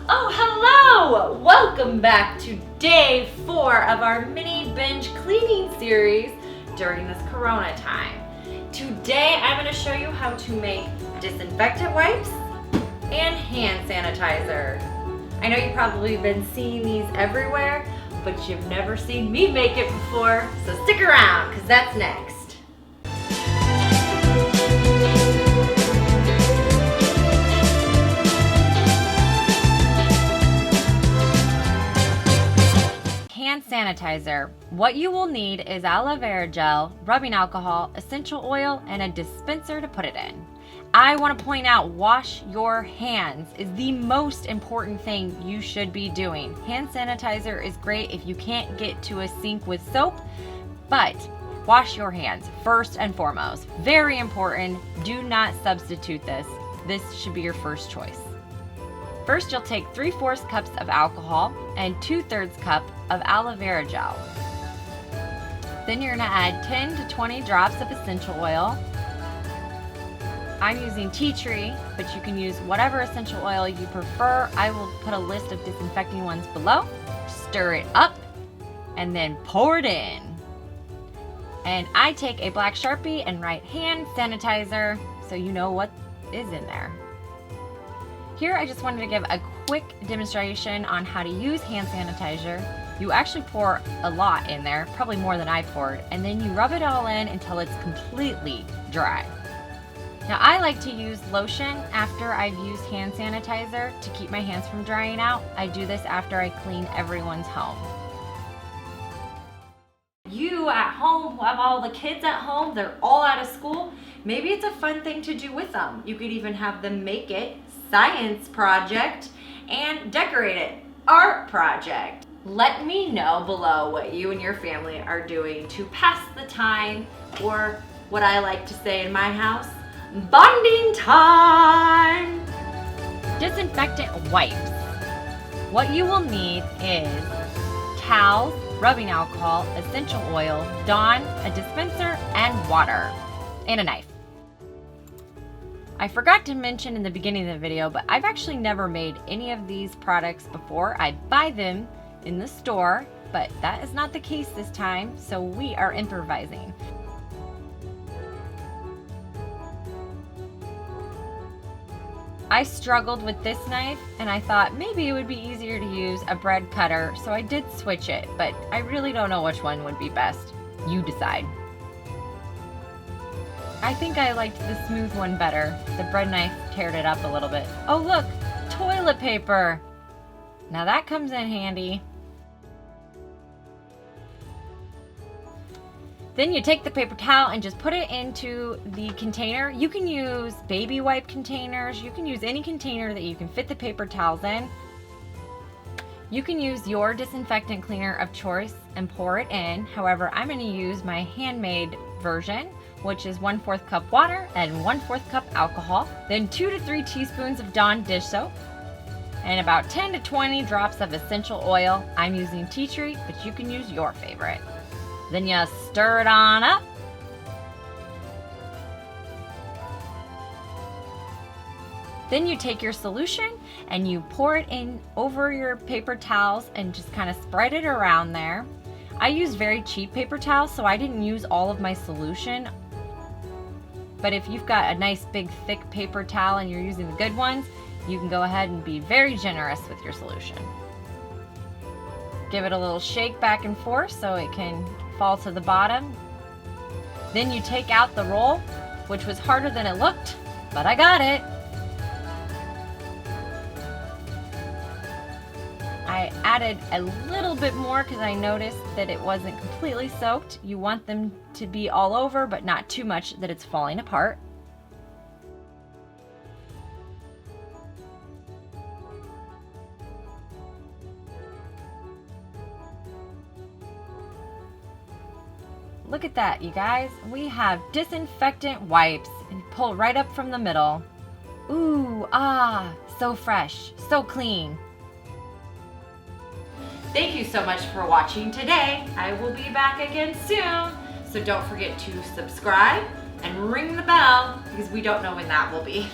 Oh, hello! Welcome back to day 4 of our mini binge cleaning series during this Corona time. Today I'm going to show you how to make disinfectant wipes and hand sanitizer. I know you've probably been seeing these everywhere, but you've never seen me make it before, so stick around because that's next. Hand sanitizer. What you will need is aloe vera gel, rubbing alcohol, essential oil, and a dispenser to put it in. I want to point out, wash your hands is the most important thing you should be doing. Hand sanitizer is great if you can't get to a sink with soap, but wash your hands first and foremost. Very important. Do not substitute this. This should be your first choice. First, you'll take 3/4 cups of alcohol and 2/3 cup of aloe vera gel. Then you're going to add 10 to 20 drops of essential oil. I'm using tea tree, but you can use whatever essential oil you prefer. I will put a list of disinfecting ones below. Stir it up and then pour it in. And I take a black Sharpie and write hand sanitizer so you know what is in there. Here I just wanted to give a quick demonstration on how to use hand sanitizer. You actually pour a lot in there, probably more than I poured, and then you rub it all in until it's completely dry. Now I like to use lotion after I've used hand sanitizer to keep my hands from drying out. I do this after I clean everyone's home. You at home who have all the kids at home, they're all out of school, maybe it's a fun thing to do with them. You could even have them make it, science project, and decorate it, art project. Let me know below what you and your family are doing to pass the time, or what I like to say in my house, bonding time. Disinfectant wipes. What you will need is towels, rubbing alcohol, essential oil, Dawn, a dispenser, and water, and a knife. I forgot to mention in the beginning of the video, but I've actually never made any of these products before. I buy them in the store, but that is not the case this time, so we are improvising. I struggled with this knife and I thought maybe it would be easier to use a bread cutter, so I did switch it, but I really don't know which one would be best. You decide. I think I liked the smooth one better. The bread knife teared it up a little bit. Oh look, toilet paper. Now that comes in handy. Then you take the paper towel and just put it into the container. You can use baby wipe containers. You can use any container that you can fit the paper towels in. You can use your disinfectant cleaner of choice and pour it in. However, I'm going to use my handmade version, which is 1/4 cup water and 1/4 cup alcohol. Then 2 to 3 teaspoons of Dawn dish soap and about 10 to 20 drops of essential oil. I'm using tea tree, but you can use your favorite. Then you stir it on up. Then you take your solution and you pour it in over your paper towels and just kind of spread it around there. I used very cheap paper towels, so I didn't use all of my solution. But if you've got a nice big thick paper towel and you're using the good ones, you can go ahead and be very generous with your solution. Give it a little shake back and forth so it can fall to the bottom. Then you take out the roll, which was harder than it looked, but I got it. I added a little bit more because I noticed that it wasn't completely soaked. You want them to be all over, but not too much that it's falling apart. Look at that, you guys. We have disinfectant wipes and pull right up from the middle. Ooh, ah, so fresh, so clean. Thank you so much for watching today. I will be back again soon. So don't forget to subscribe and ring the bell because we don't know when that will be.